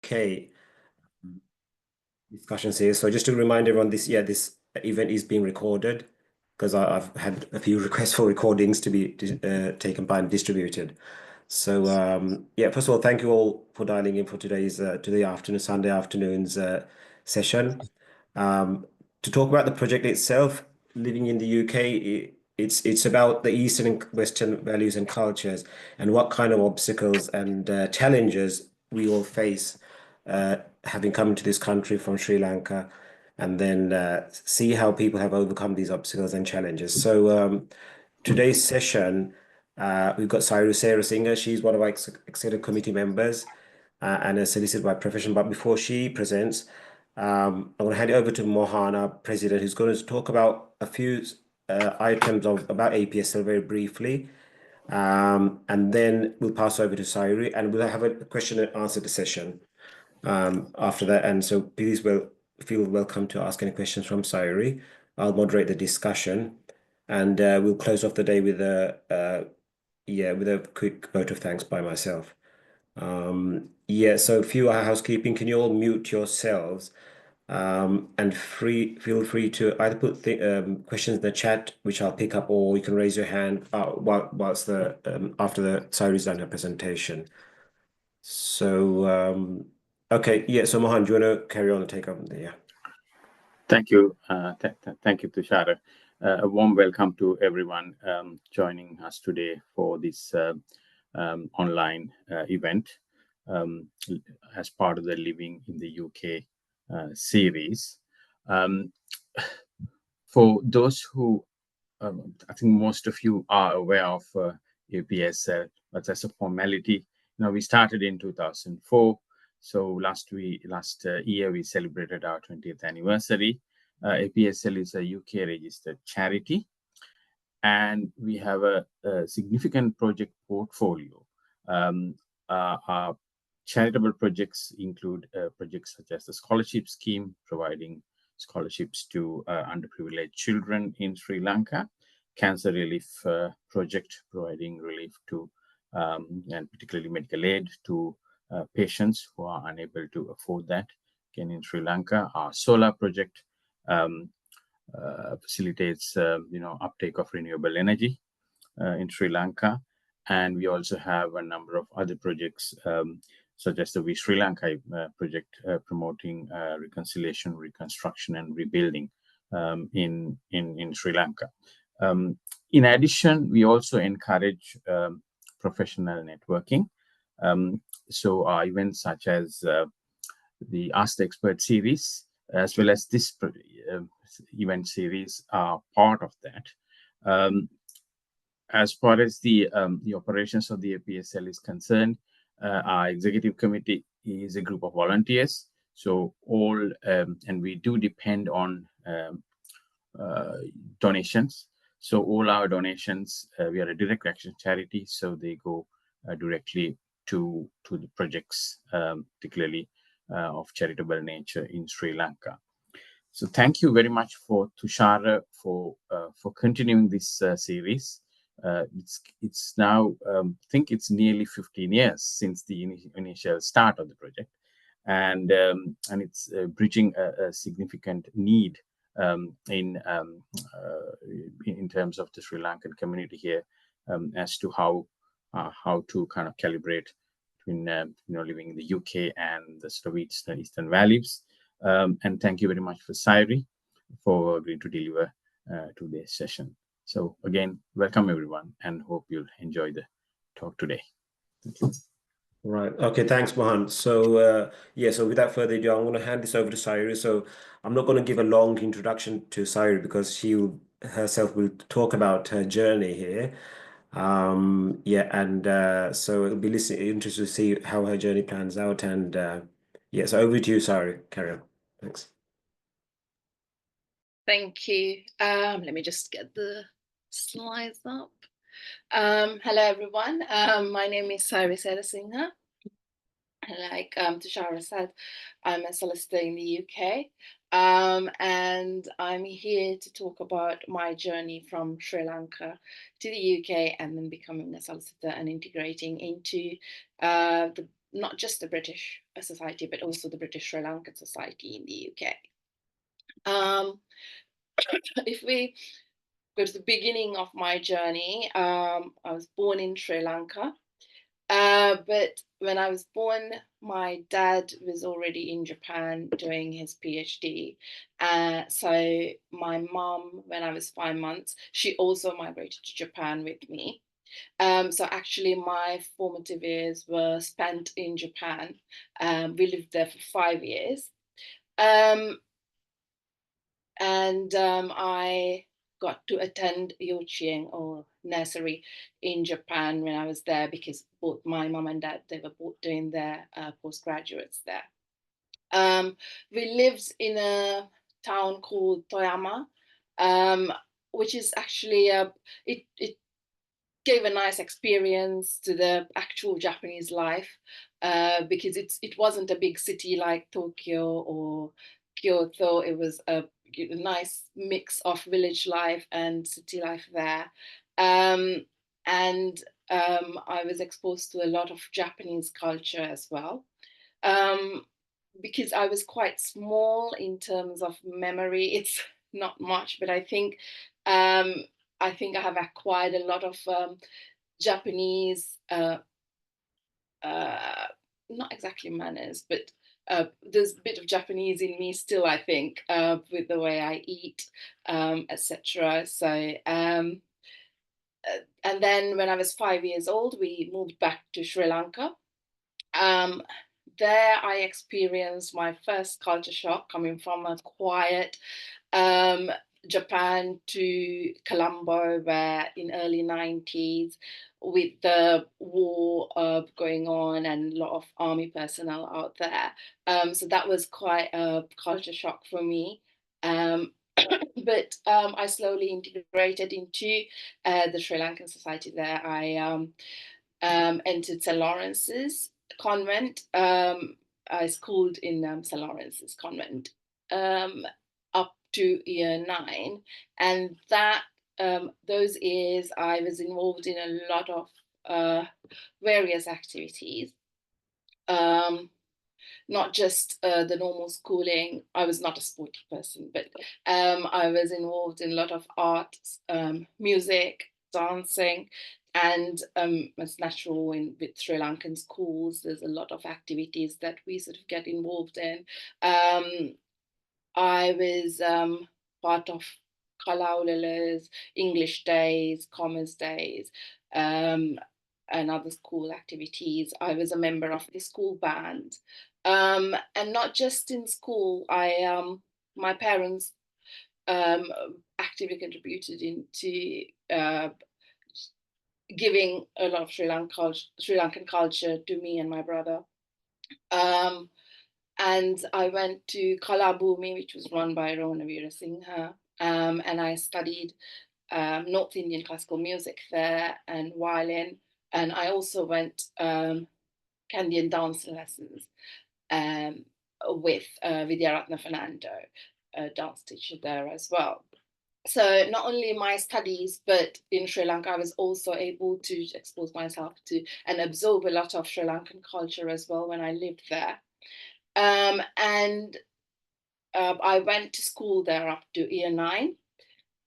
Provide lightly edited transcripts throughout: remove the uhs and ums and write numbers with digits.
UK discussions here. So just to remind everyone, this event is being recorded because I've had a few requests for recordings to be taken by and distributed. So first of all, thank you all for dialing in for today's Sunday afternoon's session. To talk about the project itself, living in the UK, it's about the Eastern and Western values and cultures and what kind of obstacles and challenges we all face having come to this country from Sri Lanka, and then see how people have overcome these obstacles and challenges. So today's session, we've got Sayuri Serasinghe. She's one of our executive committee members and a solicitor by profession. But before she presents, I'm going to hand it over to Mohan, our president, who's going to talk about a few items about APSL very briefly. And then we'll pass over to Sayuri and we'll have a question and answer session after that. And so please feel welcome to ask any questions from Sayuri. I'll moderate the discussion and we'll close off the day with a quick vote of thanks by myself. So a few housekeeping. Can you all mute yourselves? And feel free to either put questions in the chat, which I'll pick up, or you can raise your hand whilst after the Sayuri's done her presentation. So so Mohan, do you want to carry on and take up there? Yeah. Thank you. Thank you, Tushar. A warm welcome to everyone joining us today for this online event as part of the Living in the UK series. For those who, I think most of you are aware of APSL, but as a formality, we started in 2004. So last year we celebrated our 20th anniversary. APSL is a UK registered charity, and we have a significant project portfolio. Our charitable projects include projects such as the scholarship scheme, providing scholarships to underprivileged children in Sri Lanka, cancer relief project, providing relief to and particularly medical aid to patients who are unable to afford that. Again, in Sri Lanka, our solar project facilitates uptake of renewable energy in Sri Lanka, and we also have a number of other projects such as the We Sri Lanka project, promoting reconciliation, reconstruction, and rebuilding in Sri Lanka. In addition, we also encourage professional networking. So our events such as the Ask the Expert series, as well as this event series, are part of that. As far as the operations of the APSL is concerned, our executive committee is a group of volunteers. So and we do depend on donations. So all our donations, we are a direct action charity, so they go directly to the projects, particularly of charitable nature in Sri Lanka. So thank you very much for Tushar for continuing this series. It's now, I think it's nearly 15 years since the initial start of the project, and it's bridging a significant need in terms of the Sri Lankan community here, as to how to kind of calibrate between living in the UK and the sort of Eastern values. And thank you very much for Sayuri for agreeing to deliver today's session. So again, welcome everyone, and hope you'll enjoy the talk today. Thank you. Right. Okay. Thanks, Mohan. So so without further ado, I'm going to hand this over to Sayuri. So I'm not going to give a long introduction to Sayuri because she herself will talk about her journey here. So it'll be interesting to see how her journey plans out. And so over to you, Sayuri. Carry on. Thanks. Thank you. Let me just get the slides up. Hello, everyone. My name is Sayuri Serasinghe. Like Tushar said, I'm a solicitor in the UK, and I'm here to talk about my journey from Sri Lanka to the UK and then becoming a solicitor and integrating into not just the British Society, but also the British Sri Lankan Society in the UK. If we go to the beginning of my journey, I was born in Sri Lanka. But when I was born, my dad was already in Japan doing his PhD. So my mom, when I was 5 months, she also migrated to Japan with me. So actually, my formative years were spent in Japan. We lived there for 5 years. I got to attend Yochien or nursery in Japan when I was there, because both my mom and dad, they were both doing their postgraduates there. We lived in a town called Toyama, which is actually it gave a nice experience to the actual Japanese life, because it wasn't a big city like Tokyo or Kyoto. It was a nice mix of village life and city life there. And I was exposed to a lot of Japanese culture as well. Because I was quite small in terms of memory, it's not much, but I think I have acquired a lot of Japanese, not exactly manners, but there's a bit of Japanese in me still, I think, with the way I eat, etc. And then when I was 5 years old, we moved back to Sri Lanka. There I experienced my first culture shock, coming from a quiet Japan to Colombo, where in early 90s, with the war going on and a lot of army personnel out there. So that was quite a culture shock for me. But I slowly integrated into the Sri Lankan society there. I entered St. Lawrence's convent. I schooled in St. Lawrence's convent up to year 9, and that those years I was involved in a lot of various activities. Not just the normal schooling. I was not a sporty person, but I was involved in a lot of art, music, dancing, and as natural with Sri Lankan schools, there's a lot of activities that we sort of get involved in. I was part of Kalaulalas, English days, commerce days, and other school activities. I was a member of the school band. And not just in school, my parents actively contributed into giving a lot of Sri Lankan culture to me and my brother. And I went to Kalabhumi, which was run by Sayuri Serasinghe, and I studied North Indian classical music there and violin. And I also went Candian dance lessons with Vidyaratna Fernando, a dance teacher there as well. So not only my studies, but in Sri Lanka, I was also able to expose myself to and absorb a lot of Sri Lankan culture as well when I lived there. And I went to school there up to year 9.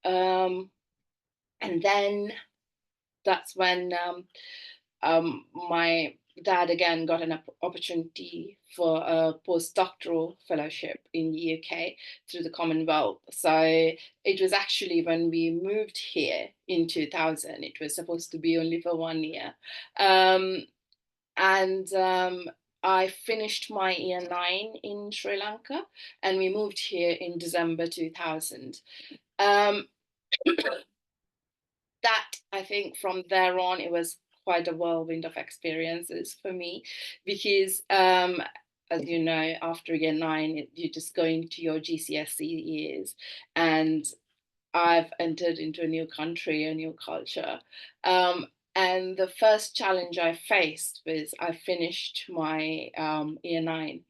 And then that's when my dad again got an opportunity for a postdoctoral fellowship in the UK through the Commonwealth. So it was actually when we moved here in 2000, it was supposed to be only for 1 year. I finished my year 9 in Sri Lanka, and we moved here in December 2000. That, I think, from there on, it was quite a whirlwind of experiences for me, because as you know, after year 9, you just go into your GCSE years, and I've entered into a new country, a new culture. And the first challenge I faced was I finished my year 9,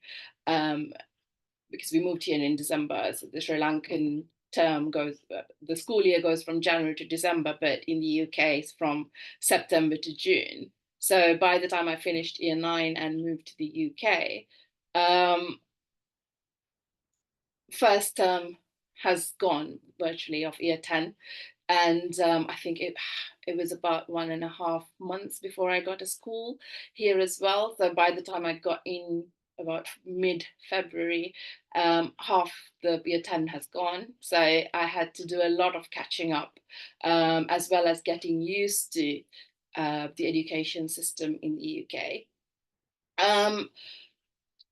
because we moved here in December. So the Sri Lankan term the school year goes from January to December, but in the UK it's from September to June. So by the time I finished year 9 and moved to the UK, First term has gone virtually of year 10. And I think it was about 1.5 months before I got to school here as well. So by the time I got in about mid-February, half the year 10 has gone. So I had to do a lot of catching up, as well as getting used to the education system in the UK.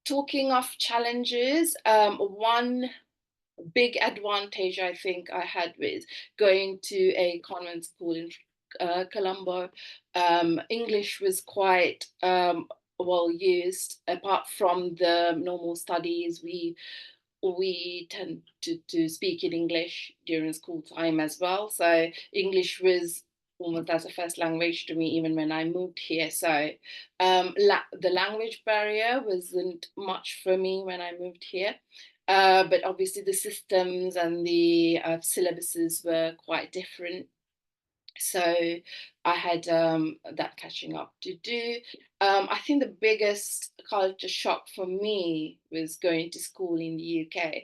Talking of challenges, one big advantage I think I had with going to a convent school in Colombo. English was quite well used. Apart from the normal studies, we tend to speak in English during school time as well. So English was almost as a first language to me even when I moved here. So the language barrier wasn't much for me when I moved here. But obviously the systems and the syllabuses were quite different. So I had that catching up to do. I think the biggest culture shock for me was going to school in the UK,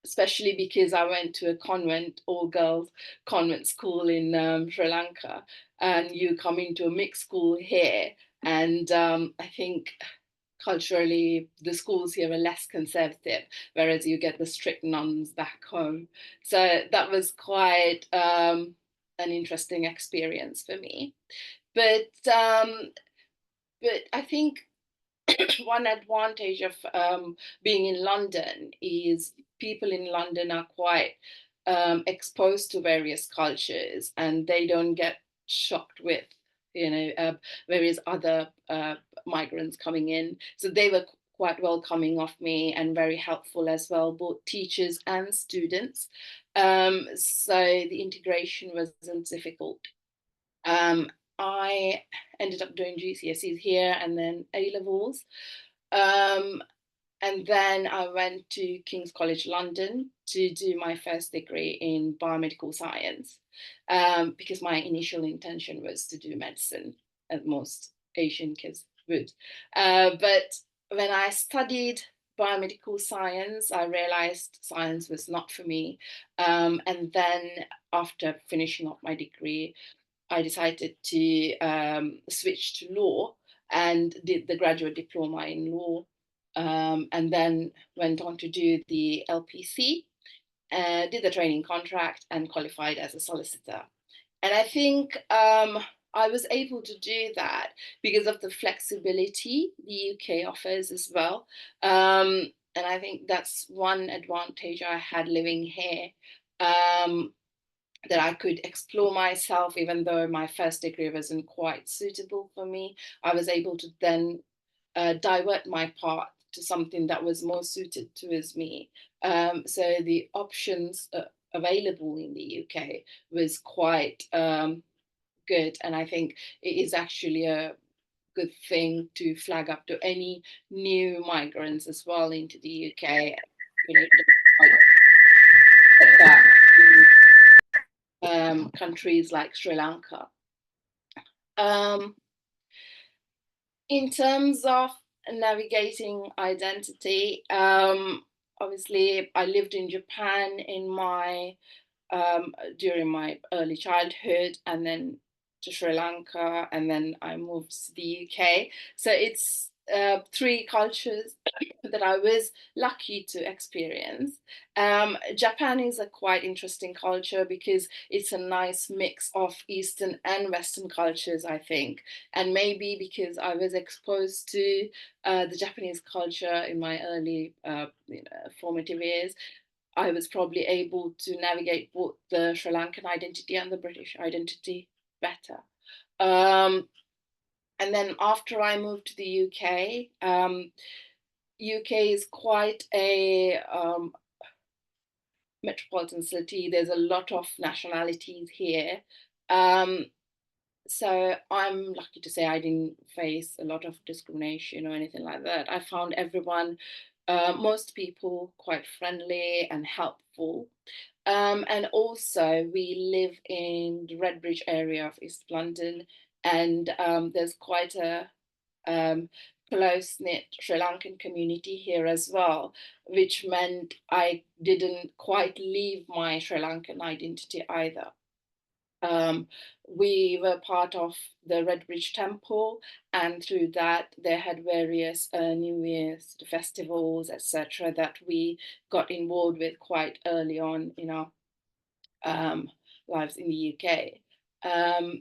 especially because I went to a convent, all girls convent school in Sri Lanka, and you come into a mixed school here. And I think culturally the schools here are less conservative, whereas you get the strict nuns back home. So that was quite an interesting experience for me. But I think one advantage of being in London is people in London are quite exposed to various cultures, and they don't get shocked with, various other migrants coming in. So they were quite welcoming of me and very helpful as well, both teachers and students. So the integration wasn't difficult. I ended up doing GCSEs here and then A levels. And then I went to King's College London to do my first degree in biomedical science, because my initial intention was to do medicine, as most Asian kids would. But when I studied biomedical science, I realized science was not for me. And then after finishing up my degree, I decided to switch to law and did the graduate diploma in law, and then went on to do the LPC, did the training contract and qualified as a solicitor. And I think I was able to do that because of the flexibility the UK offers as well. And I think that's one advantage I had living here. That I could explore myself, even though my first degree wasn't quite suitable for me. I was able to then divert my path to something that was more suited towards me. So the options available in the UK was quite good. And I think it is actually a good thing to flag up to any new migrants as well into the UK. Countries like Sri Lanka. In terms of navigating identity, obviously I lived in Japan during my early childhood, and then to Sri Lanka, and then I moved to the UK. So it's three cultures that I was lucky to experience. Japan is a quite interesting culture because it's a nice mix of Eastern and Western cultures, I think. And maybe because I was exposed to the Japanese culture in my early formative years, I was probably able to navigate both the Sri Lankan identity and the British identity better. And then after I moved to the UK, UK is quite a metropolitan city. There's a lot of nationalities here. So I'm lucky to say I didn't face a lot of discrimination or anything like that. I found everyone, most people, quite friendly and helpful. And also, we live in the Redbridge area of East London, and there's quite a close-knit Sri Lankan community here as well, which meant I didn't quite leave my Sri Lankan identity either. We were part of the Red Bridge Temple, and through that they had various New Year's festivals, etc., that we got involved with quite early on in our lives in the UK.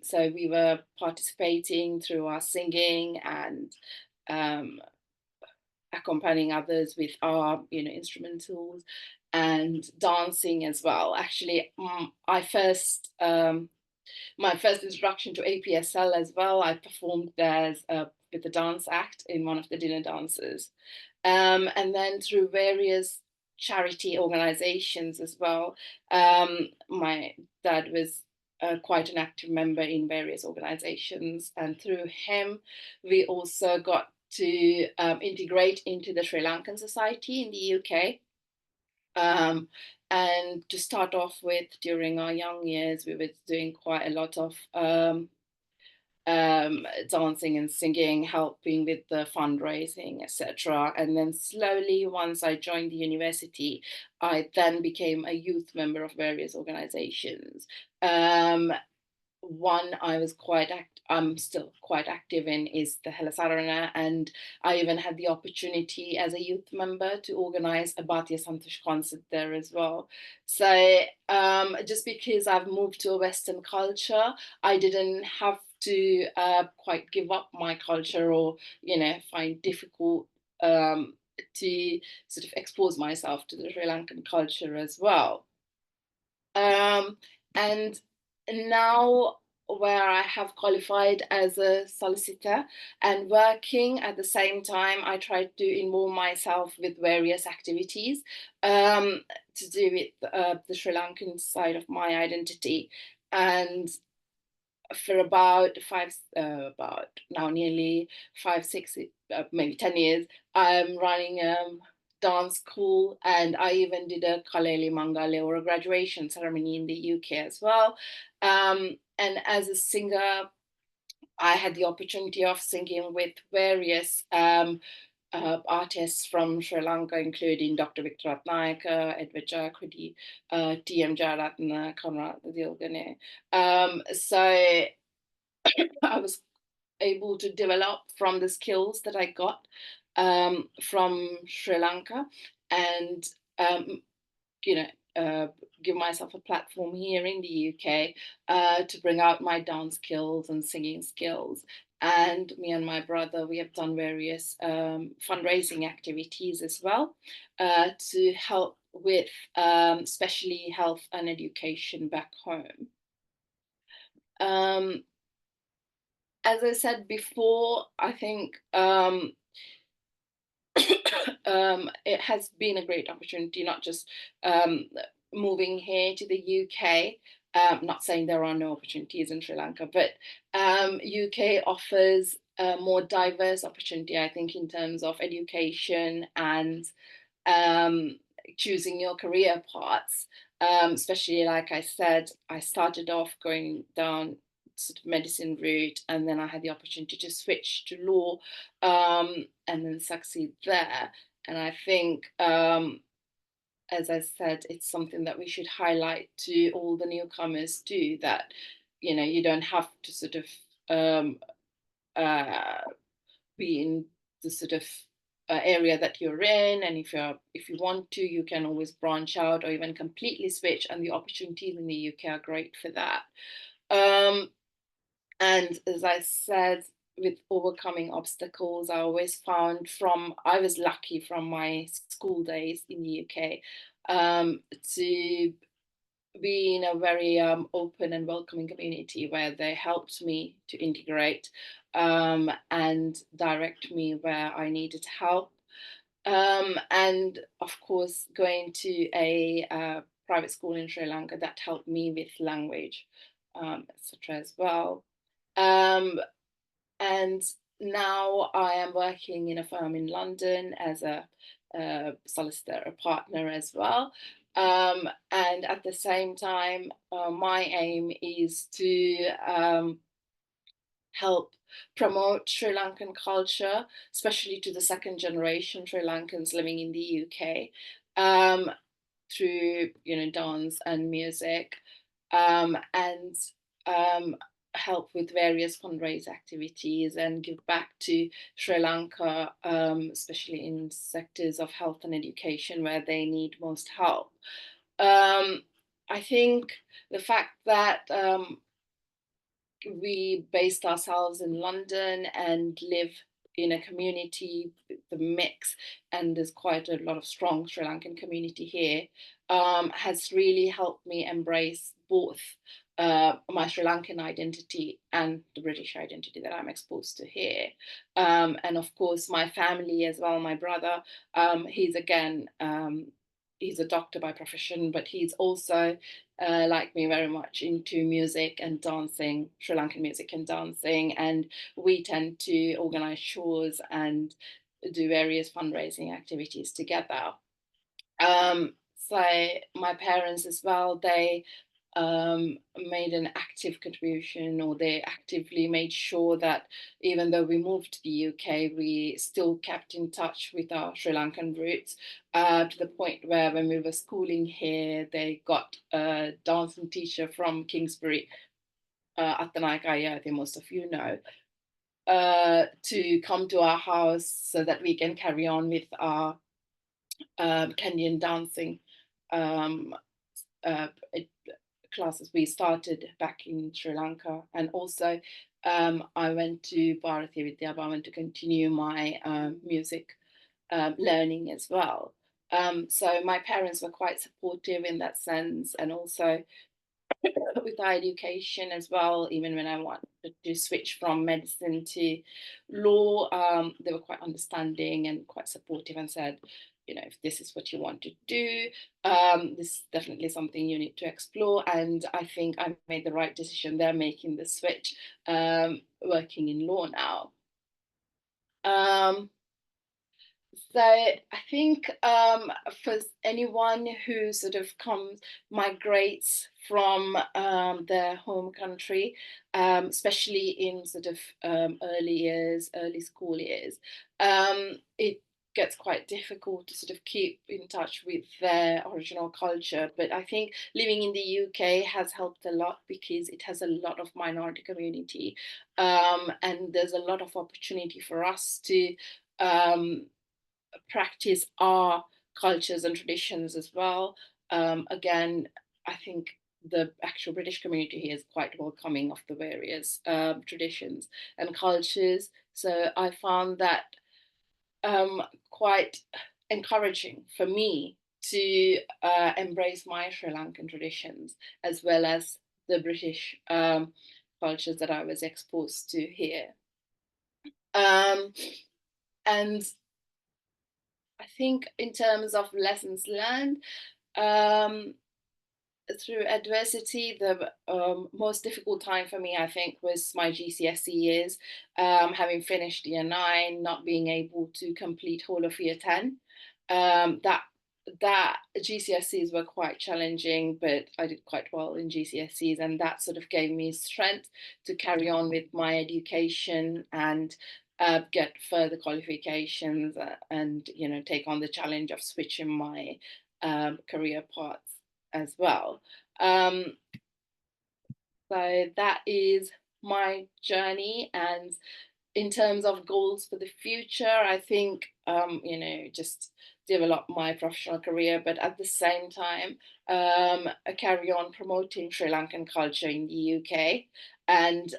So we were participating through our singing and um, accompanying others with our, instrumentals and dancing as well. Actually, my first introduction to APSL as well, I performed there with the dance act in one of the dinner dances. And then through various charity organizations as well. My dad was quite an active member in various organizations, and through him, we also got to integrate into the Sri Lankan society in the UK. And to start off with, during our young years, we were doing quite a lot of dancing and singing, helping with the fundraising, etc. And then slowly, once I joined the university, I then became a youth member of various organizations. One I'm still quite active in is the Helasarana, and I even had the opportunity as a youth member to organize a Bhattiya Santosh concert there as well. So just because I've moved to a Western culture, I didn't have to quite give up my culture or, find difficult to sort of expose myself to the Sri Lankan culture as well. And now, where I have qualified as a solicitor and working at the same time, I try to involve myself with various activities to do with the Sri Lankan side of my identity. And for about now nearly 5, 6, maybe 10 years, I'm running dance school, and I even did a Kaleli Mangale, or a graduation ceremony in the UK as well. And as a singer, I had the opportunity of singing with various artists from Sri Lanka, including Dr. Victor Ratnayaka, Edward Jakudi, T.M. Jayaratna, Conrad Dilgane. So I was able to develop from the skills that I got from Sri Lanka, and you know, give myself a platform here in the UK to bring out my dance skills and singing skills. And me and my brother, we have done various fundraising activities as well to help with especially health and education back home. As I said before, I think it has been a great opportunity, not just moving here to the UK. Not saying there are no opportunities in Sri Lanka, but UK offers a more diverse opportunity, I think, in terms of education and choosing your career paths. Especially, like I said, I started off going down sort of medicine route, and then I had the opportunity to switch to law and then succeed there. And I think, as I said, it's something that we should highlight to all the newcomers too, that, you don't have to sort of be in the sort of area that you're in, and if you want to, you can always branch out or even completely switch, and the opportunities in the UK are great for that. And as I said, with overcoming obstacles, I always found I was lucky from my school days in the UK to be in a very open and welcoming community where they helped me to integrate and direct me where I needed help. And of course, going to a private school in Sri Lanka, that helped me with language, etc. as well. And now I am working in a firm in London as a solicitor, a partner as well. And at the same time, my aim is to help promote Sri Lankan culture, especially to the second generation Sri Lankans living in the UK, through dance and music, and help with various fundraise activities and give back to Sri Lanka, especially in sectors of health and education where they need most help. I think the fact that we based ourselves in London and live in a community, the mix, and there's quite a lot of strong Sri Lankan community here, has really helped me embrace both my Sri Lankan identity and the British identity that I'm exposed to here. And of course, my family as well, my brother, he's again, he's a doctor by profession, but he's also like me, very much into music and dancing, Sri Lankan music and dancing. And we tend to organize shows and do various fundraising activities together. So my parents as well, they made an active contribution, or they actively made sure that even though we moved to the UK, we still kept in touch with our Sri Lankan roots, to the point where when we were schooling here, they got a dancing teacher from Kingsbury, Atanaika, I think most of you know, to come to our house so that we can carry on with our Kenyan dancing classes we started back in Sri Lanka. And also I went to Bharati Vidya Bhavan to continue my music learning as well. So my parents were quite supportive in that sense, and also with our education as well. Even when I wanted to switch from medicine to law, they were quite understanding and quite supportive, and said, if this is what you want to do, this is definitely something you need to explore. And I think I made the right decision there, making the switch, working in law now. So I think for anyone who sort of migrates from their home country, especially in sort of early school years, it gets quite difficult to sort of keep in touch with their original culture. But I think living in the UK has helped a lot, because it has a lot of minority community, and there's a lot of opportunity for us to practice our cultures and traditions as well. Again, I think the actual British community here is quite welcoming of the various traditions and cultures. So I found that quite encouraging for me to embrace my Sri Lankan traditions, as well as the British cultures that I was exposed to here. And I think in terms of lessons learned, through adversity, the most difficult time for me, I think, was my GCSE years, having finished year 9, not being able to complete whole of year 10. That GCSEs were quite challenging, but I did quite well in GCSEs, and that sort of gave me strength to carry on with my education and get further qualifications, and take on the challenge of switching my career paths as well. So that is my journey. And in terms of goals for the future, I think just develop my professional career, but at the same time carry on promoting Sri Lankan culture in the UK, and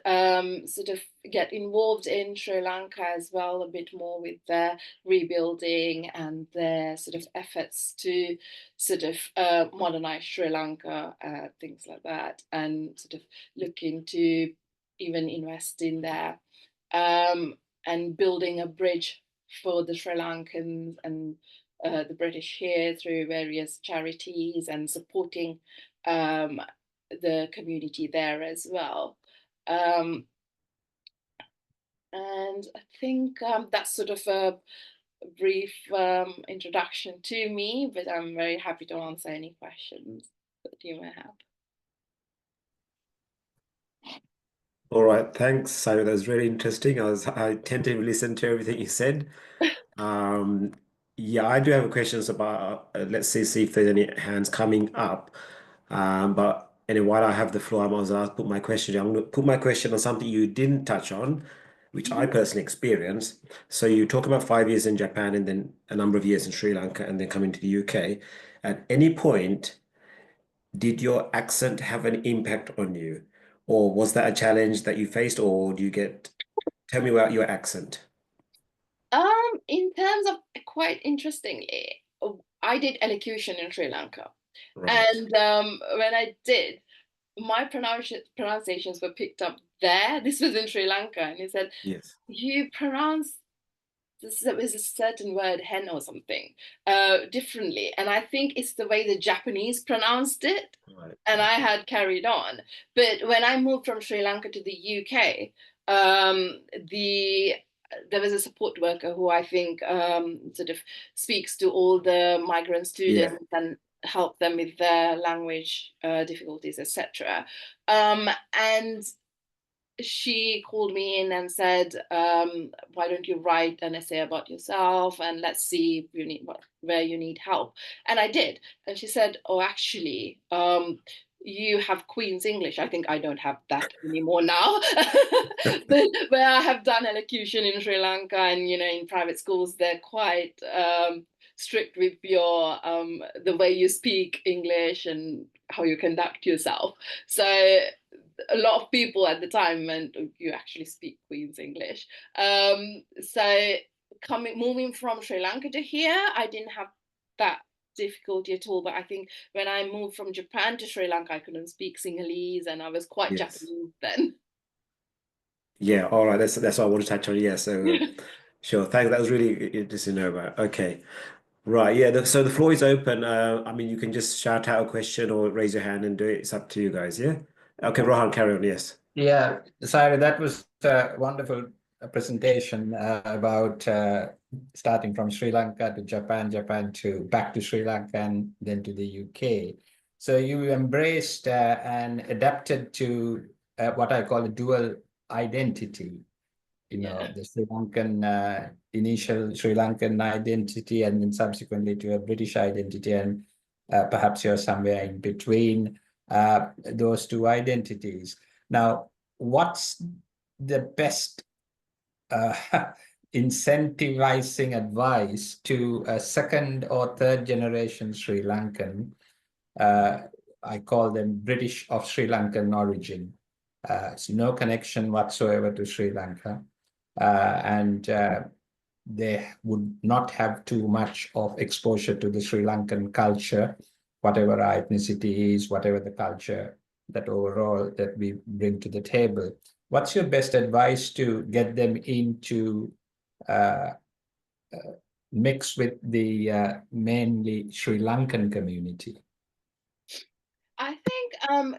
sort of get involved in Sri Lanka as well a bit more with their rebuilding and their sort of efforts to sort of modernize Sri Lanka, things like that, and sort of looking to even invest in there, and building a bridge for the Sri Lankans and the British here through various charities, and supporting the community there as well. And I think that's sort of a brief introduction to me, but I'm very happy to answer any questions that you may have. All right, thanks, Simon. That was really interesting. I attentively listened to everything you said. Um, yeah, I do have questions about, let's see if there's any hands coming up. But anyway, while I have the floor, I might as well put my question. I'm going to put my question on something you didn't touch on, which I Mhm. personally experienced. So you talk about 5 years in Japan and then a number of years in Sri Lanka and then coming to the UK. At any point, did your accent have an impact on you? Or was that a challenge that you faced, or do you get, tell me about your accent. In terms of quite interestingly, I did elocution in Sri Lanka, Right. and when I did, my pronunciations were picked up there. This was in Sri Lanka, and he said, Yes. "You pronounce there is a certain word, hen or something, differently," and I think it's the way the Japanese pronounced it, Right. and I Okay. had carried on. But when I moved from Sri Lanka to the UK, the there was a support worker who I think sort of speaks to all the migrant Yeah. students and help them with their language difficulties, etc. And she called me in and said, "Why don't you write an essay about yourself and let's see if you need where you need help?" And I did. And she said, "Oh, actually, you have Queen's English. I think I don't have that anymore now, but where I have done elocution in Sri Lanka and in private schools, they're quite strict with your the way you speak English and how you conduct yourself. So a lot of people at the time meant, "Oh, you actually speak Queen's English." So moving from Sri Lanka to here, I didn't have that difficulty at all. But I think when I moved from Japan to Sri Lanka, I couldn't speak Sinhalese, and I was quite Yes. Japanese then. Yeah. All right. That's what I want to touch on. Yeah. So sure. Thanks. That was really interesting to know about. Okay. Right. Yeah. So the floor is open. I mean, you can just shout out a question or raise your hand and do it. It's up to you guys. Yeah. Okay. Rohan, carry on. Yes. Yeah, Sayuri, that was a wonderful presentation about starting from Sri Lanka to Japan, Japan to back to Sri Lanka, and then to the UK. So you embraced and adapted to what I call a dual identity. Yeah. The Sri Lankan initial Sri Lankan identity, and then subsequently to a British identity, and perhaps you're somewhere in between those two identities. Now, what's the best uh, incentivizing advice to a second or third generation Sri Lankan? Uh, I call them British of Sri Lankan origin. So no connection whatsoever to Sri Lanka. And they would not have too much of exposure to the Sri Lankan culture, whatever our ethnicity is, whatever the culture that overall that we bring to the table. What's your best advice to get them into uh, mix with the mainly Sri Lankan community? I think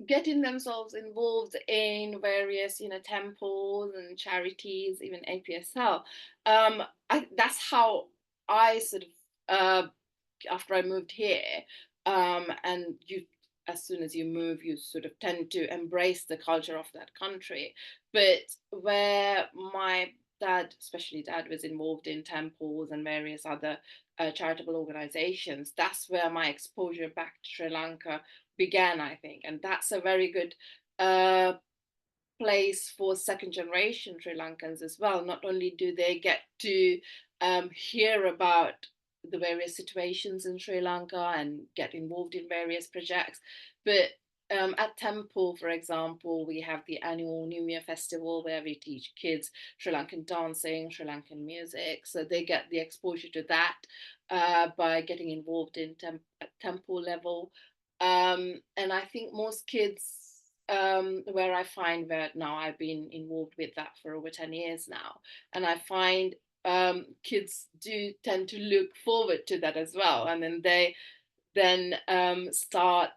getting themselves involved in various temples and charities, even APSL. That's how I sort of after I moved here, and you, as soon as you move, you sort of tend to embrace the culture of that country. But where my dad, especially dad, was involved in temples and various other charitable organizations, that's where my exposure back to Sri Lanka began, I think. And that's a very good uh, place for second generation Sri Lankans as well. Not only do they get to hear about the various situations in Sri Lanka and get involved in various projects, but at Temple, for example, we have the annual New Year festival where we teach kids Sri Lankan dancing, Sri Lankan music. So they get the exposure to that by getting involved in at Temple level. And I think most kids where I find that now I've been involved with that for over 10 years now. And I find kids do tend to look forward to that as well. And then they then start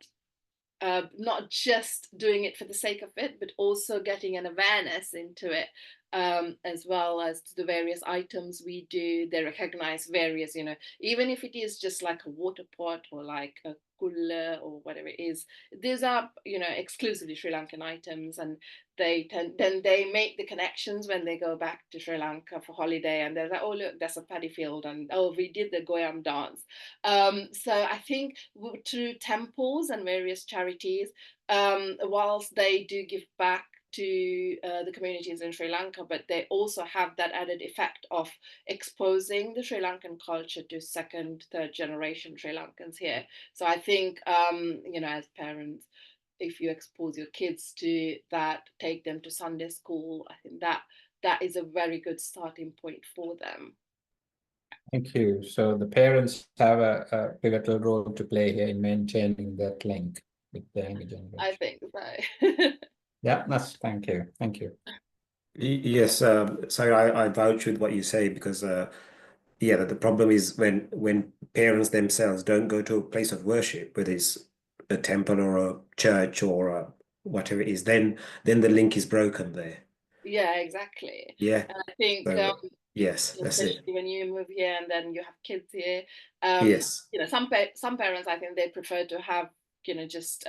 not just doing it for the sake of it, but also getting an awareness into it as well as the various items we do. They recognize various, even if it is just like a water pot or like a cooler or whatever it is, these are, exclusively Sri Lankan items, and then they make the connections when they go back to Sri Lanka for holiday, and they're like, oh look, that's a paddy field, and oh, we did the Goyam dance. So I think through temples and various charities, whilst they do give back to the communities in Sri Lanka, but they also have that added effect of exposing the Sri Lankan culture to second, third generation Sri Lankans here. So I think, as parents, if you expose your kids to that, take them to Sunday school, I think that is a very good starting point for them. Thank you. So the parents have a pivotal role to play here in maintaining that link with the younger generation. I think so. Yeah, thank you. Thank you. Yes, so I vouch with what you say, because yeah, the problem is when parents themselves don't go to a place of worship, whether it's a temple or a church or whatever it is, then the link is broken there. Yeah, exactly. Yeah. And I think, So yes, that's it. especially when you move here and then you have kids here, Yes, some parents, I think they prefer to have, just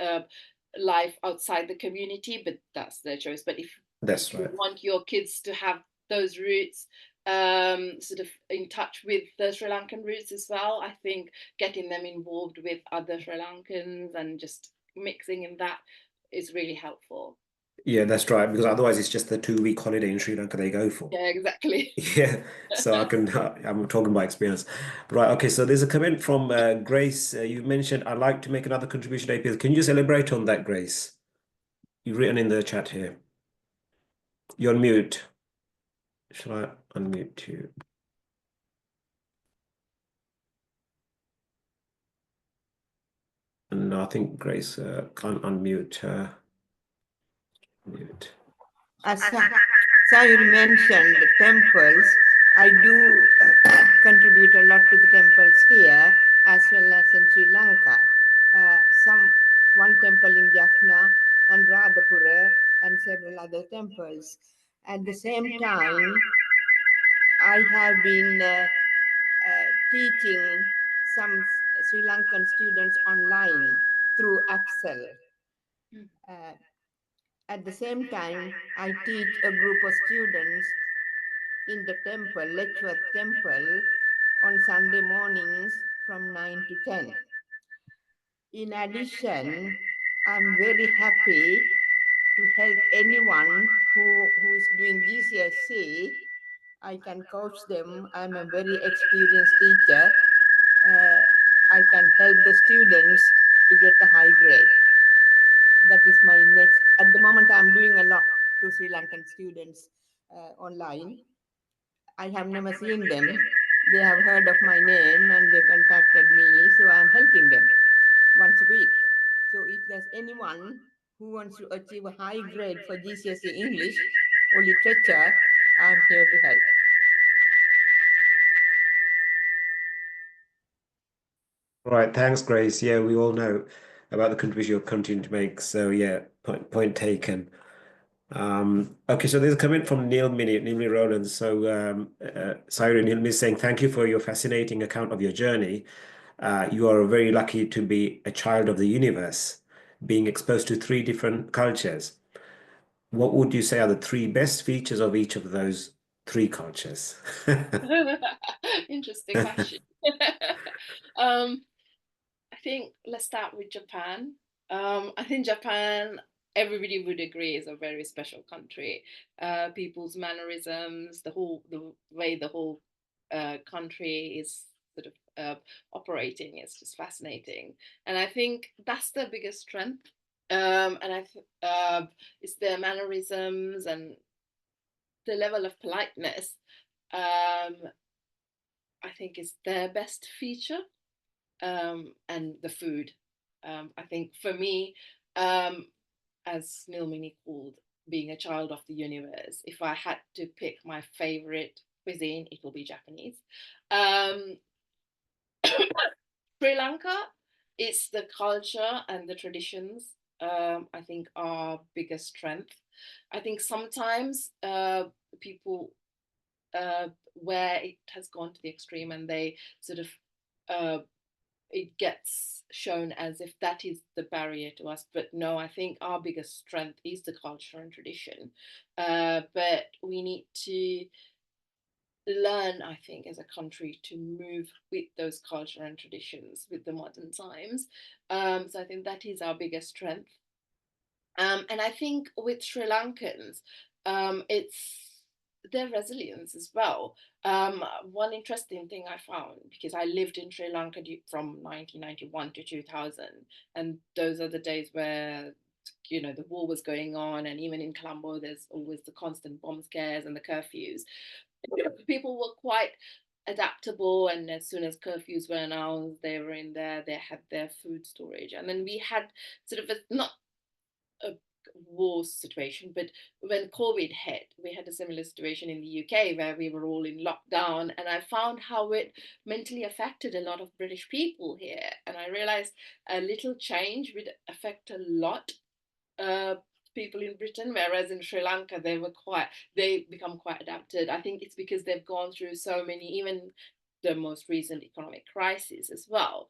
life outside the community, but that's their choice. But if that's you right. want your kids to have those roots, sort of in touch with the Sri Lankan roots as well, I think getting them involved with other Sri Lankans and just mixing in that is really helpful. Yeah, that's right. Because otherwise, it's just the 2-week holiday in Sri Lanka they go for. Yeah, exactly. Yeah, so I'm talking by experience. Right, okay, so there's a comment from Grace. You mentioned, I'd like to make another contribution to APSL. Can you just elaborate on that, Grace? You've written in the chat here. You're on mute. Shall I unmute you? No, I think Grace can't unmute her. Mute. As Sayuri mentioned, the temples, I do contribute a lot to the temples here as well as in Sri Lanka. One temple in Jaffna and Radhapura and several other temples. At the same time, I have been teaching some Sri Lankan students online through APSL. At the same time, I teach a group of students in the temple, Letchworth Temple, on Sunday mornings from 9 to 10. In addition, I'm very happy to help anyone who is doing GCSE. I can coach them. I'm a very experienced teacher. I can help the students to get a high grade. That is my next. At the moment, I'm doing a lot to Sri Lankan students online. I have never seen them. They have heard of my name and they contacted me, so I'm helping them once a week. So if there's anyone who wants to achieve a high grade for GCSE English or literature, I'm here to help. All right, thanks, Grace. Yeah, we all know about the contribution you're continuing to make. So yeah, point taken. Okay, so there's a comment from Neil Mini Rowland. So Sayuri, Neil is saying, thank you for your fascinating account of your journey. You are very lucky to be a child of the universe, being exposed to 3 different cultures. What would you say are the 3 best features of each of those 3 cultures? Interesting question. I think let's start with Japan. I think Japan, everybody would agree, is a very special country. People's mannerisms, the way the whole country is sort of operating is just fascinating, and I think that's their biggest strength. And it's their mannerisms and the level of politeness. I think is their best feature. And the food. I think for me, as Nilmini called, being a child of the universe, if I had to pick my favorite cuisine, it will be Japanese. Sri Lanka, it's the culture and the traditions, I think, are biggest strength. I think sometimes people where it has gone to the extreme and they sort of it gets shown as if that is the barrier to us. But no, I think our biggest strength is the culture and tradition. But we need to learn, I think, as a country to move with those culture and traditions with the modern times. So I think that is our biggest strength. And I think with Sri Lankans, it's their resilience as well. One interesting thing I found, because I lived in Sri Lanka from 1991 to 2000, and those are the days where the war was going on, and even in Colombo, there's always the constant bomb scares and the curfews. People were quite adaptable, and as soon as curfews were announced, they were in there, they had their food storage. And then we had sort of not a war situation, but when COVID hit, we had a similar situation in the UK where we were all in lockdown, and I found how it mentally affected a lot of British people here, and I realized a little change would affect a lot people in Britain, whereas in Sri Lanka they become quite adapted. I think it's because they've gone through so many, even the most recent economic crisis as well.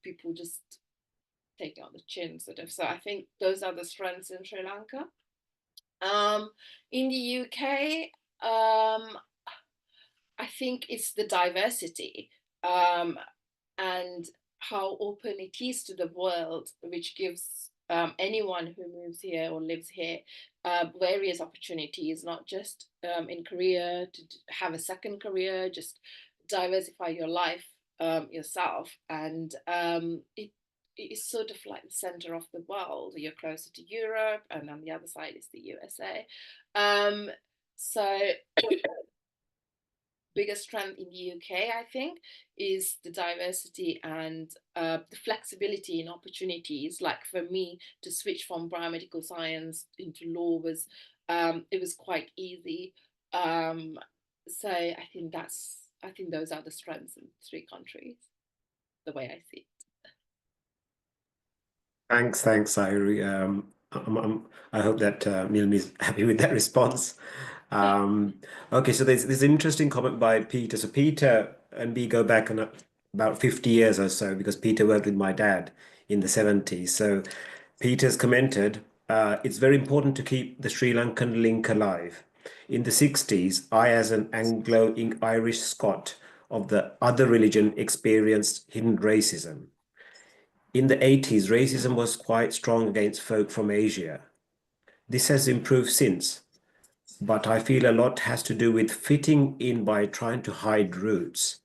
People just take it on the chin, sort of. So I think those are the strengths in Sri Lanka. In the UK, I think it's the diversity and how open it is to the world, which gives anyone who moves here or lives here various opportunities, not just in career, to have a second career, just diversify your life yourself. And it is sort of like the center of the world. You're closer to Europe, and on the other side is the USA. So biggest strength in the UK, I think, is the diversity and the flexibility in opportunities. Like for me to switch from biomedical science into law was it was quite easy. So I think those are the strengths in 3 countries, the way I see it. Thanks, Sayuri. I hope that Nilmi is happy with that response. Okay, so there's an interesting comment by Peter. So Peter and me go back on about 50 years or so, because Peter worked with my dad in the 70s. So Peter's commented, it's very important to keep the Sri Lankan link alive. In the 60s, I, as an Anglo-Irish Scot of the other religion, experienced hidden racism. In the 80s, racism was quite strong against folk from Asia. This has improved since, but I feel a lot has to do with fitting in by trying to hide roots.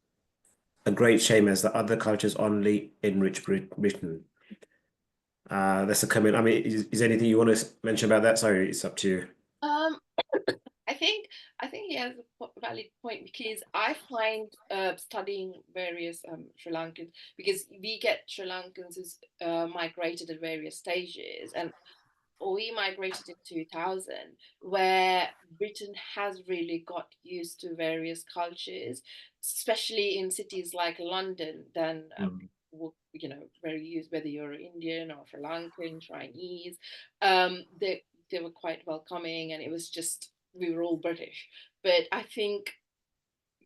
A great shame, as the other cultures only enrich Britain. That's a comment. I mean, is anything you want to mention about that? Sorry, it's up to you. I think he has a valid point, because I find studying various Sri Lankans, because we get Sri Lankans who's migrated at various stages, and we migrated in 2000, where Britain has really got used to various cultures, especially in cities like London. Then very used, whether you're Indian or Sri Lankan, Chinese, they were quite welcoming, and it was just, we were all British. But I think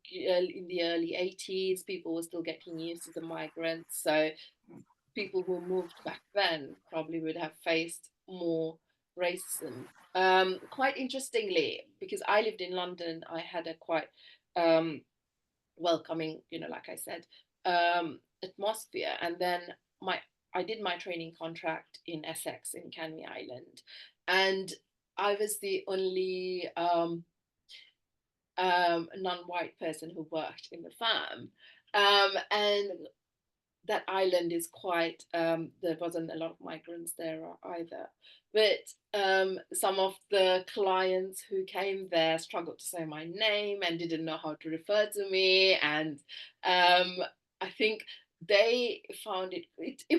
in the early 80s, people were still getting used to the migrants. So people who moved back then probably would have faced more racism. Quite interestingly, because I lived in London, I had a quite welcoming, like I said, atmosphere. And then I did my training contract in Essex, in Canvey Island, and I was the only non-white person who worked in the firm. And that island is quite, there wasn't a lot of migrants there either. But some of the clients who came there struggled to say my name and didn't know how to refer to me. And I think they found it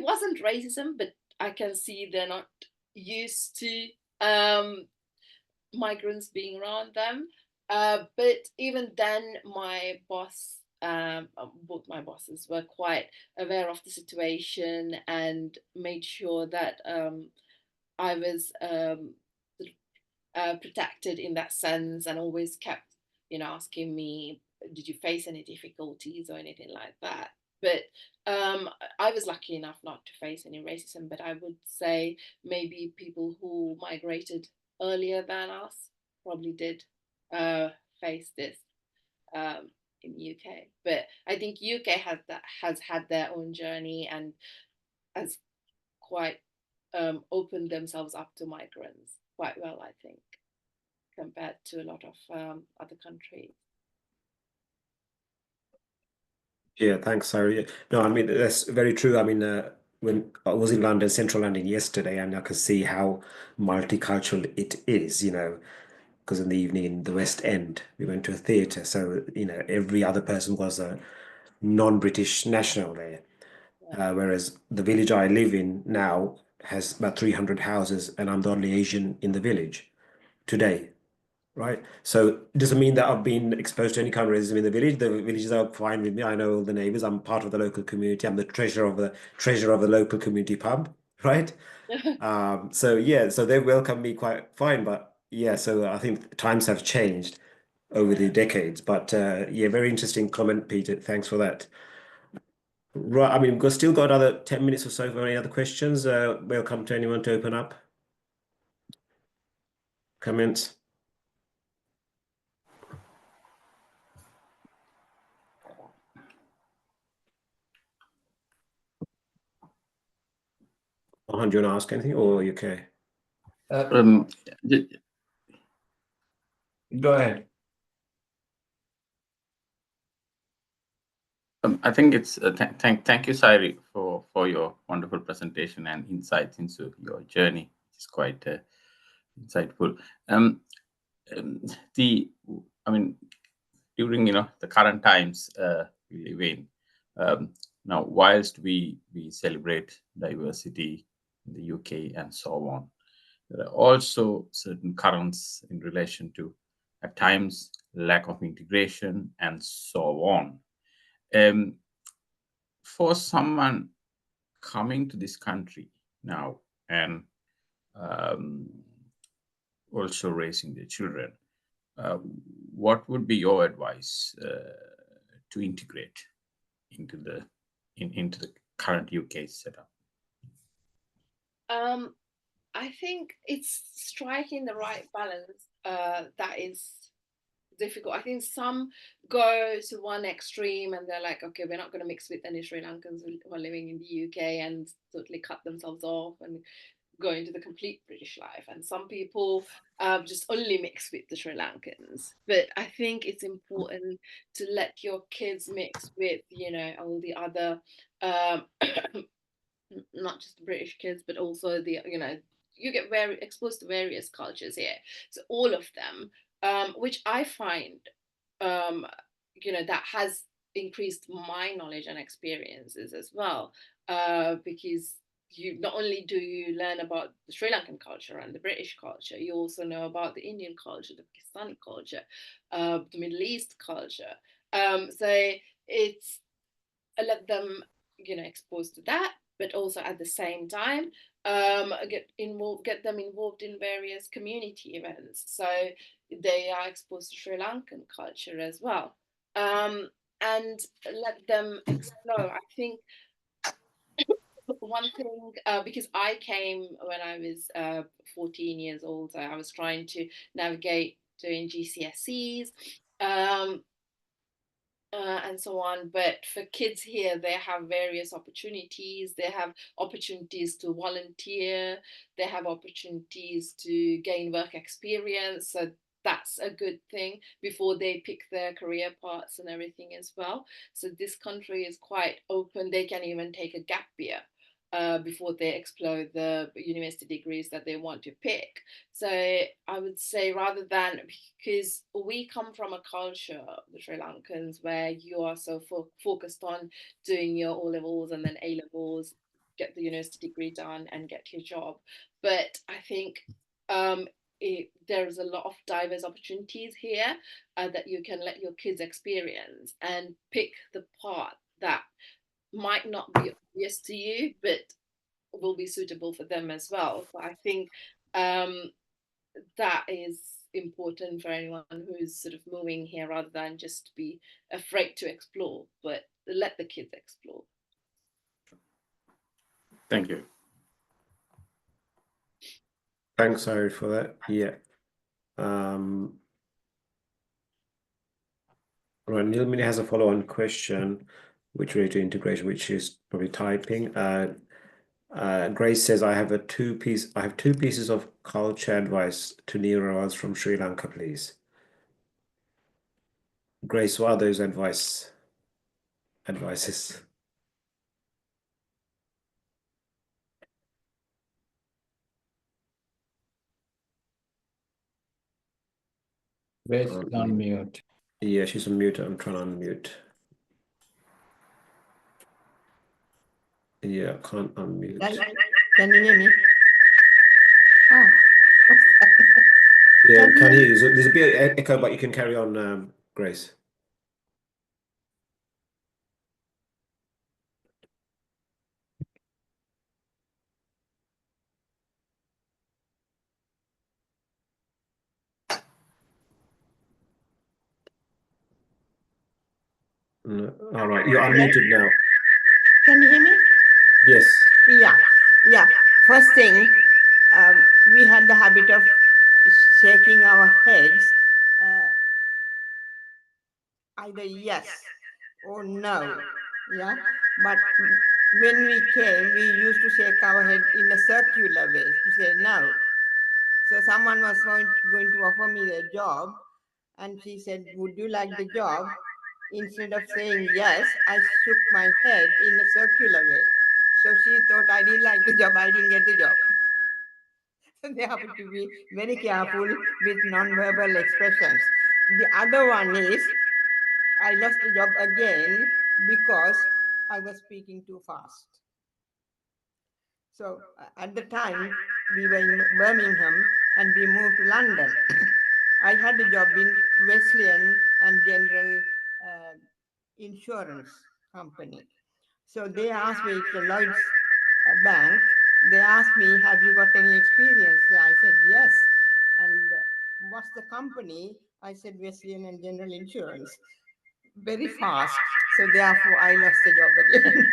wasn't racism, but I can see they're not used to migrants being around them. But even then, my boss, both my bosses were quite aware of the situation and made sure that I was protected in that sense, and always kept, asking me, did you face any difficulties or anything like that? But I was lucky enough not to face any racism, but I would say maybe people who migrated earlier than us probably did face this in UK. But I think UK has had their own journey and has quite opened themselves up to migrants quite well, I think, compared to a lot of other countries. Yeah, thanks, Sayuri. No, I mean, that's very true. I mean, when I was in London, central London yesterday, and I could see how multicultural it is, because in the evening in the West End, we went to a theatre. So, every other person was a non-British national there. Whereas the village I live in now has about 300 houses, and I'm the only Asian in the village today. Right. So it doesn't mean that I've been exposed to any kind of racism in the village. The villages are fine with me. I know all the neighbors. I'm part of the local community. I'm the treasurer of the local community pub. Right. So yeah, so they welcome me quite fine. But yeah, so I think times have changed over the decades. But yeah, very interesting comment, Peter. Thanks for that. Right. I mean, we've still got another 10 minutes or so for any other questions. Welcome to anyone to open up. Comments. Mohan, do you want to ask anything, or are you okay? Go ahead. I think it's thank you, Sayuri, for your wonderful presentation and insights into your journey. It's quite insightful. During the current times we live in, now, whilst we celebrate diversity in the UK and so on, there are also certain currents in relation to, at times, lack of integration and so on. For someone coming to this country now and also raising their children, what would be your advice to integrate into the current UK setup? I think it's striking the right balance that is difficult. I think some go to one extreme and they're like, okay, we're not going to mix with any Sri Lankans who are living in the UK, and totally cut themselves off and go into the complete British life. And some people just only mix with the Sri Lankans. But I think it's important to let your kids mix with, all the other, not just the British kids, but also the, you get very exposed to various cultures here. So all of them, which I find, that has increased my knowledge and experiences as well, because you not only do you learn about the Sri Lankan culture and the British culture, you also know about the Indian culture, the Pakistani culture, the Middle East culture. So it's let them, exposed to that, but also at the same time get them involved in various community events, so they are exposed to Sri Lankan culture as well, and let them explore. I think one thing, because I came when I was 14 years old, so I was trying to navigate doing GCSEs, and so on. But for kids here, they have various opportunities. They have opportunities to volunteer. They have opportunities to gain work experience. So that's a good thing before they pick their career paths and everything as well. So this country is quite open. They can even take a gap year before they explore the university degrees that they want to pick. So I would say, rather than, because we come from a culture, the Sri Lankans, where you are so focused on doing your O levels and then A levels, get the university degree done and get your job. But I think there's a lot of diverse opportunities here that you can let your kids experience and pick the part that might not be obvious to you, but will be suitable for them as well. So I think that is important for anyone who's sort of moving here, rather than just be afraid to explore, but let the kids explore. Thank you. Thanks, Sayuri, for that. Yeah. Right, Nilmini has a follow-on question which relates to integration, which is probably typing. Grace says, I have two pieces of culture advice to new arrivals from Sri Lanka, please. Grace, what are those advices? Grace on mute. Yeah, she's on mute. I'm trying to unmute. Yeah, can't unmute. Can you hear me? Oh, what's that? Yeah, can hear you. So there's a bit of echo, but you can carry on, Grace. No. All right, you're unmuted now. Can you hear me? Yes. Yeah. First thing, we had the habit of shaking our heads, either yes or no. Yeah, but when we came, we used to shake our head in a circular way to say no. So someone was going to offer me a job, and she said, "Would you like the job?" Instead of saying yes, I shook my head in a circular way. So she thought I didn't like the job, I didn't get the job. So they have to be very careful with non-verbal expressions. The other one is, I lost the job again because I was speaking too fast. So at the time, we were in Birmingham and we moved to London. I had a job in Wesleyan and General Insurance Company. So they asked me, it's a Lloyd's bank, they asked me, have you got any experience? I said, yes. And what's the company? I said, Wesleyan and General Insurance. Very fast. So therefore, I lost the job again.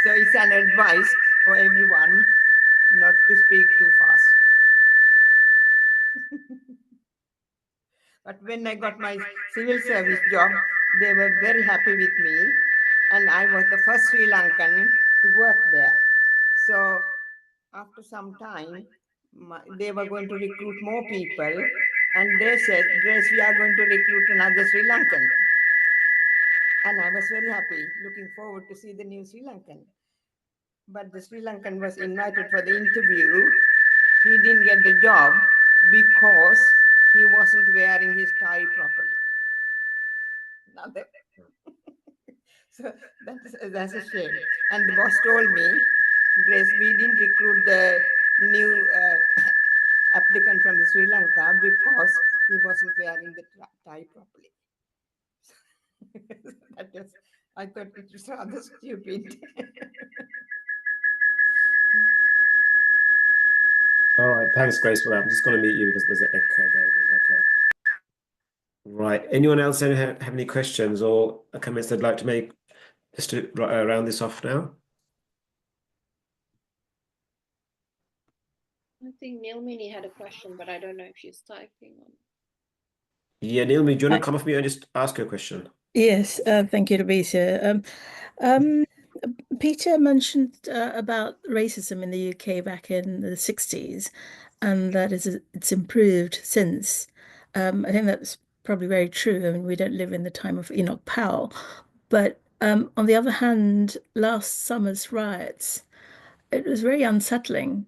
So it's an advice for everyone not to speak too fast. But when I got my civil service job, they were very happy with me. And I was the first Sri Lankan to work there. So after some time, they were going to recruit more people. And they said, Grace, we are going to recruit another Sri Lankan. And I was very happy, looking forward to see the new Sri Lankan. But the Sri Lankan was invited for the interview. He didn't get the job because he wasn't wearing his tie properly. So that's a shame. And the boss told me, Grace, we didn't recruit the new applicant from the Sri Lanka because he wasn't wearing the tie properly. I thought it was rather stupid. All right, thanks, Grace, for that. I'm just going to mute you because there's an echo going on. Okay. Right. Anyone else have any questions or comments they'd like to make just to round this off now? I think Nilmini had a question, but I don't know if she's typing on. Yeah, Nilmi, do you want to come off mute and just ask her question? Yes, thank you, Louisa. Peter mentioned about racism in the UK back in the 60s, and that it's improved since. I think that's probably very true. I mean, we don't live in the time of Enoch Powell. But on the other hand, last summer's riots, it was very unsettling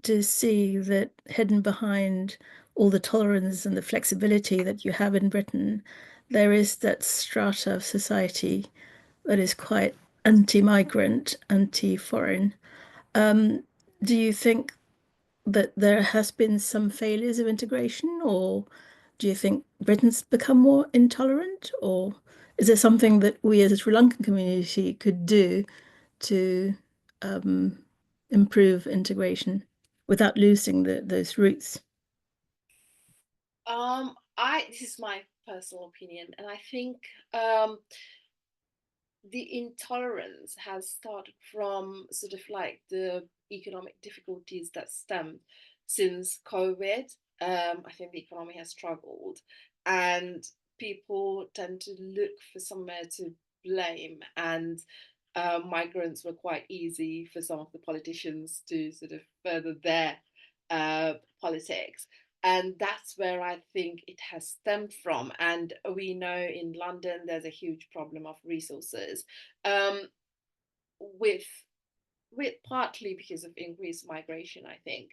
to see that hidden behind all the tolerance and the flexibility that you have in Britain, there is that strata of society that is quite anti-migrant, anti-foreign. Do you think that there has been some failures of integration, or do you think Britain's become more intolerant, or is there something that we as a Sri Lankan community could do to improve integration without losing those roots? This is my personal opinion, and I think the intolerance has started from sort of like the economic difficulties that stemmed since COVID. I think the economy has struggled, and people tend to look for somewhere to blame, and migrants were quite easy for some of the politicians to sort of further their politics. And that's where I think it has stemmed from. And we know in London there's a huge problem of resources, with partly because of increased migration, I think.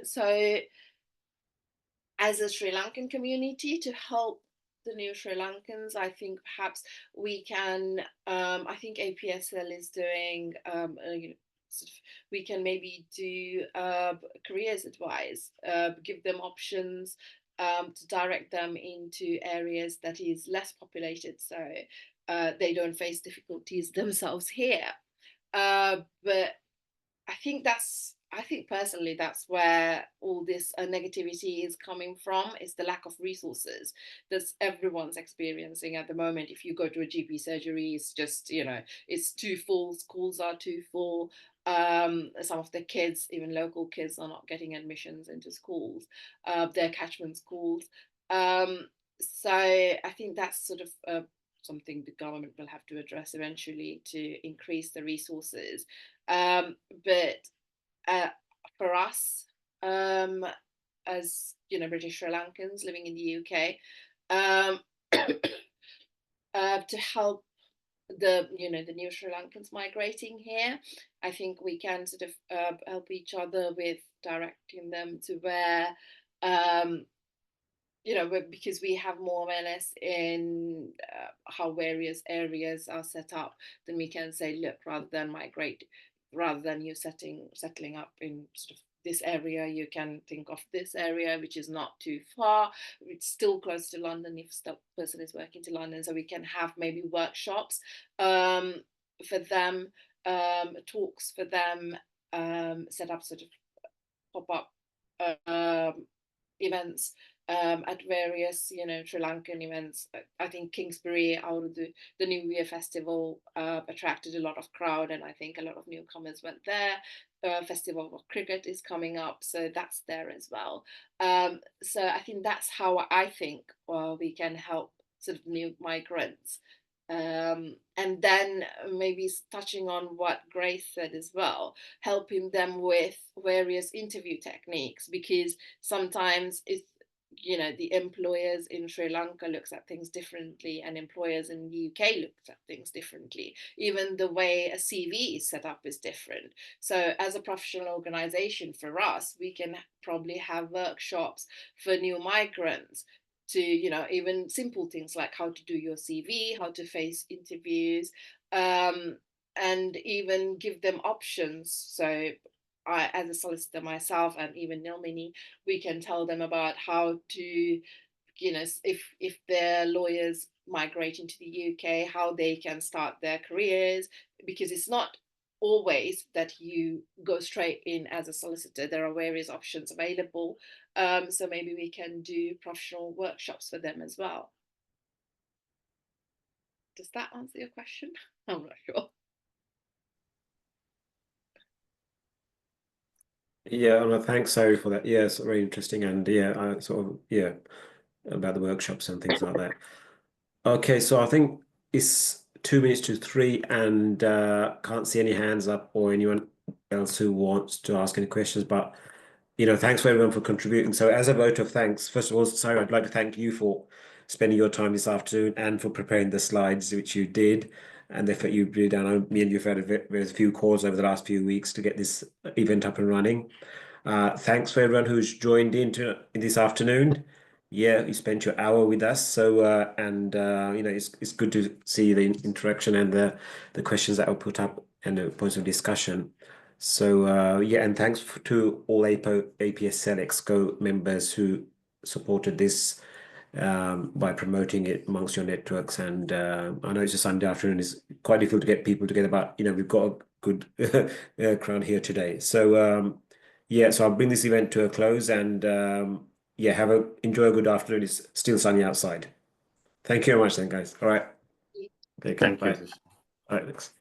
So as a Sri Lankan community, to help the new Sri Lankans, I think perhaps we can, I think APSL is doing, sort of, we can maybe do careers advice, give them options, to direct them into areas that is less populated, so they don't face difficulties themselves here. But I think personally that's where all this negativity is coming from, is the lack of resources that everyone's experiencing at the moment. If you go to a GP surgery, it's just, it's too full, schools are too full. Some of the kids, even local kids, are not getting admissions into schools, their catchment schools. So I think that's sort of something the government will have to address eventually, to increase the resources. But for us, as British Sri Lankans living in the UK, to help the new Sri Lankans migrating here, I think we can sort of help each other with directing them to where, because we have more awareness in how various areas are set up, then we can say, look, rather than you settling up in sort of this area, you can think of this area, which is not too far. It's still close to London if the person is working to London. So we can have maybe workshops for them, talks for them, set up sort of pop-up events at various, Sri Lankan events. I think Kingsbury, out of the New Year festival, attracted a lot of crowd, and I think a lot of newcomers went there. Festival of Cricket is coming up, so that's there as well. So I think that's how I think we can help sort of new migrants. And then maybe touching on what Grace said as well, helping them with various interview techniques, because sometimes it's, the employers in Sri Lanka looks at things differently, and employers in the UK looks at things differently. Even the way a CV is set up is different. So as a professional organization, for us, we can probably have workshops for new migrants to, even simple things like how to do your CV, how to face interviews, and even give them options. So I, as a solicitor myself, and even Nilmini, we can tell them about how to, if their lawyers migrate into the UK, how they can start their careers, because it's not always that you go straight in as a solicitor. There are various options available. So maybe we can do professional workshops for them as well. Does that answer your question? I'm not sure. Yeah, no, thanks, Sarah, for that. Yeah, it's very interesting, and yeah, I sort of about the workshops and things like that. Okay, so I think it's 2 minutes to 3, and can't see any hands up or anyone else who wants to ask any questions. But thanks for everyone for contributing. So as a vote of thanks, first of all, Sarah, I'd like to thank you for spending your time this afternoon and for preparing the slides, which you did, and the effort you did. And me and you've had a few calls over the last few weeks to get this event up and running. Thanks for everyone who's joined in this afternoon. Yeah, you spent your hour with us. So it's good to see the interaction and the questions that were put up and the points of discussion. So and thanks to all APSL Exco members who supported this by promoting it amongst your networks. And I know it's a Sunday afternoon; it's quite difficult to get people together, but we've got a good crowd here today. So so I'll bring this event to a close, and yeah, enjoy a good afternoon. It's still sunny outside. Thank you very much then, guys. All right. Take care. Thank Bye. you. All right, thanks.